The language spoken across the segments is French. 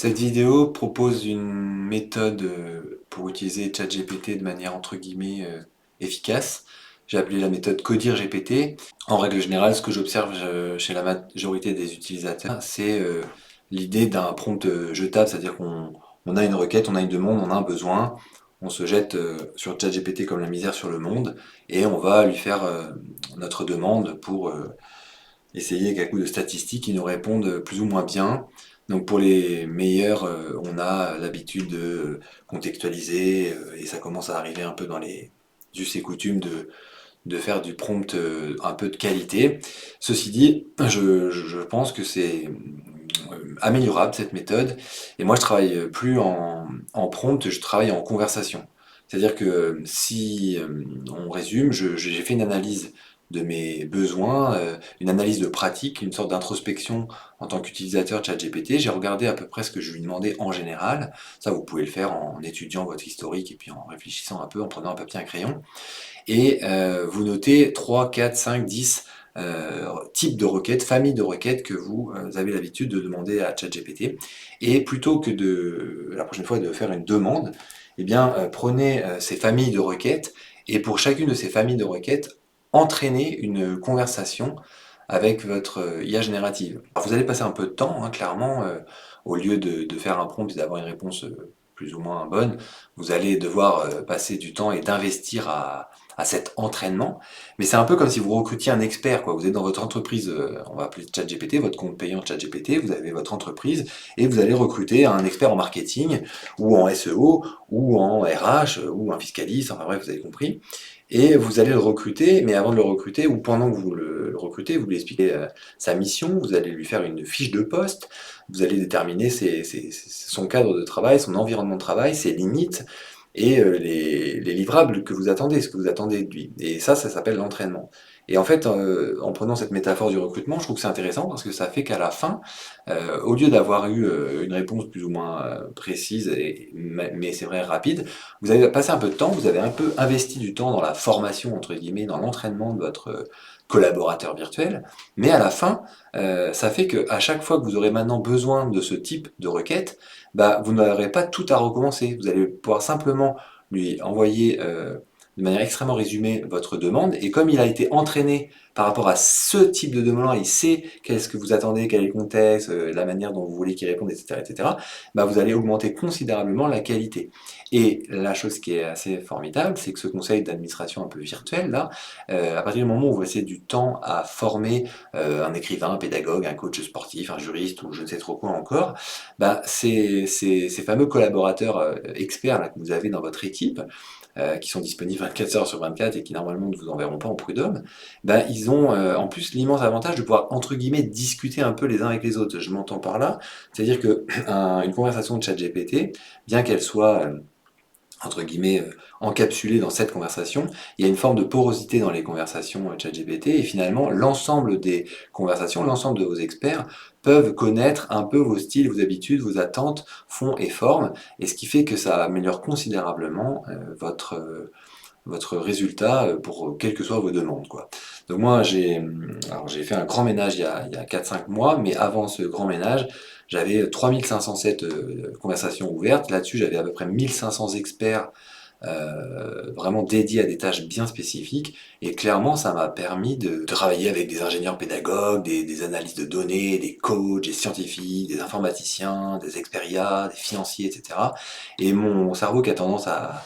Cette vidéo propose une méthode pour utiliser ChatGPT de manière entre guillemets efficace. J'ai appelé la méthode Codir GPT. En règle générale, ce que j'observe chez la majorité des utilisateurs, c'est l'idée d'un prompt jetable, c'est-à-dire qu'on a une requête, on a une demande, on a un besoin, on se jette sur ChatGPT comme la misère sur le monde, et on va lui faire notre demande pour essayer qu'à coup de statistiques, ils nous répondent plus ou moins bien. Donc pour les meilleurs, on a l'habitude de contextualiser et ça commence à arriver un peu dans les us et coutumes de faire du prompt un peu de qualité. Ceci dit, je pense que c'est améliorable cette méthode. Et moi, je travaille plus en prompt, je travaille en conversation. C'est-à-dire que si on résume, j'ai fait une analyse de mes besoins, une analyse de pratique, une sorte d'introspection en tant qu'utilisateur de ChatGPT. J'ai regardé à peu près ce que je lui demandais en général. Ça, vous pouvez le faire en étudiant votre historique et puis en réfléchissant un peu, en prenant un papier et un crayon. Et vous notez 3, 4, 5, 10 types de requêtes, familles de requêtes que vous avez l'habitude de demander à ChatGPT. Et plutôt que la prochaine fois de faire une demande, eh bien, prenez ces familles de requêtes et pour chacune de ces familles de requêtes, entraînez une conversation avec votre IA générative. Alors, vous allez passer un peu de temps, hein, clairement, au lieu de faire un prompt et d'avoir une réponse plus ou moins bonne, vous allez devoir passer du temps et d'investir à cet entraînement. Mais c'est un peu comme si vous recrutiez un expert, quoi. Vous êtes dans votre entreprise, on va appeler ChatGPT, votre compte payant ChatGPT, vous avez votre entreprise et vous allez recruter un expert en marketing ou en SEO ou en RH ou un fiscaliste, enfin bref, vous avez compris. Et vous allez le recruter, mais avant de le recruter ou pendant que vous le recrutez, vous lui expliquez sa mission, vous allez lui faire une fiche de poste, vous allez déterminer son cadre de travail, son environnement de travail, ses limites, et les livrables que vous attendez, ce que vous attendez de lui. Et ça s'appelle l'entraînement. Et en fait, en prenant cette métaphore du recrutement, je trouve que c'est intéressant parce que ça fait qu'à la fin, au lieu d'avoir eu une réponse plus ou moins précise, mais c'est vrai rapide, vous avez passé un peu de temps, vous avez un peu investi du temps dans la formation, entre guillemets, dans l'entraînement de votre collaborateur virtuel, mais à la fin, ça fait qu'à chaque fois que vous aurez maintenant besoin de ce type de requête, bah, vous n'aurez pas tout à recommencer. Vous allez pouvoir simplement lui envoyer de manière extrêmement résumée votre demande, et comme il a été entraîné par rapport à ce type de demande, il sait qu'est-ce que vous attendez, quel est le contexte, la manière dont vous voulez qu'il réponde, etc., etc., bah, vous allez augmenter considérablement la qualité. Et la chose qui est assez formidable, c'est que ce conseil d'administration un peu virtuel, là, à partir du moment où vous laissez du temps à former un écrivain, un pédagogue, un coach sportif, un juriste ou je ne sais trop quoi encore, bah, ces fameux collaborateurs experts là, que vous avez dans votre équipe, qui sont disponibles 24 heures sur 24 et qui normalement ne vous enverront pas en prud'homme, bah, ils ont en plus l'immense avantage de pouvoir, entre guillemets, discuter un peu les uns avec les autres. Je m'entends par là, c'est-à-dire que une conversation de chat GPT, bien qu'elle soit entre guillemets, encapsulé dans cette conversation. Il y a une forme de porosité dans les conversations ChatGPT et finalement l'ensemble des conversations, l'ensemble de vos experts peuvent connaître un peu vos styles, vos habitudes, vos attentes, fond et forme, et ce qui fait que ça améliore considérablement votre résultat pour quelles que soient vos demandes, quoi. Donc moi, j'ai fait un grand ménage il y a 4-5 mois, mais avant ce grand ménage, j'avais 3507 conversations ouvertes. Là-dessus, j'avais à peu près 1500 experts vraiment dédiés à des tâches bien spécifiques. Et clairement, ça m'a permis de travailler avec des ingénieurs pédagogues, des analystes de données, des coachs, des scientifiques, des informaticiens, des experts IA, des financiers, etc. Et mon cerveau qui a tendance à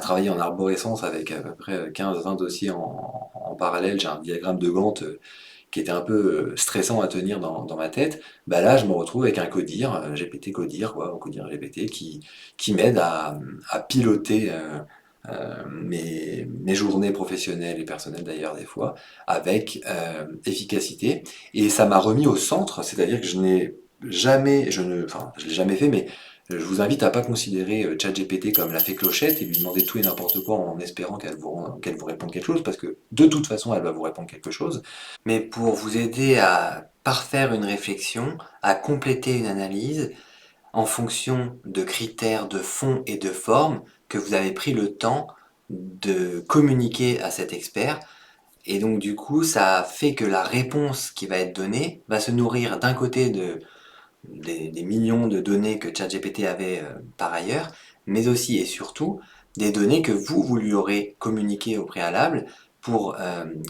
travailler en arborescence avec à peu près 15-20 dossiers en parallèle, j'ai un diagramme de Gantt qui était un peu stressant à tenir dans ma tête, bah là je me retrouve avec un codir, GPT codir, quoi, un codir GPT qui m'aide à piloter mes journées professionnelles et personnelles d'ailleurs des fois, avec efficacité. Et ça m'a remis au centre, c'est-à-dire que je n'ai jamais, enfin je l'ai jamais fait, mais je vous invite à pas considérer ChatGPT comme la fée Clochette et lui demander tout et n'importe quoi en espérant qu'elle vous réponde quelque chose, parce que de toute façon elle va vous répondre quelque chose, mais pour vous aider à parfaire une réflexion, à compléter une analyse en fonction de critères de fond et de forme que vous avez pris le temps de communiquer à cet expert. Et donc du coup, ça fait que la réponse qui va être donnée va se nourrir d'un côté des millions de données que ChatGPT avait par ailleurs, mais aussi et surtout des données que vous lui aurez communiquées au préalable pour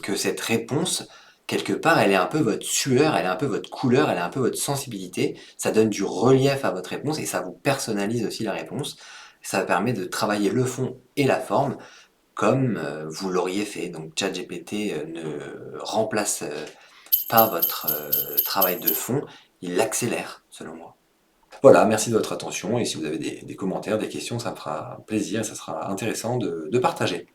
que cette réponse, quelque part, elle est un peu votre sueur, elle est un peu votre couleur, elle est un peu votre sensibilité. Ça donne du relief à votre réponse et ça vous personnalise aussi la réponse. Ça permet de travailler le fond et la forme comme vous l'auriez fait. Donc ChatGPT ne remplace pas votre travail de fond, il l'accélère, selon moi. Voilà, merci de votre attention et si vous avez des commentaires, des questions, ça me fera plaisir et ça sera intéressant de partager.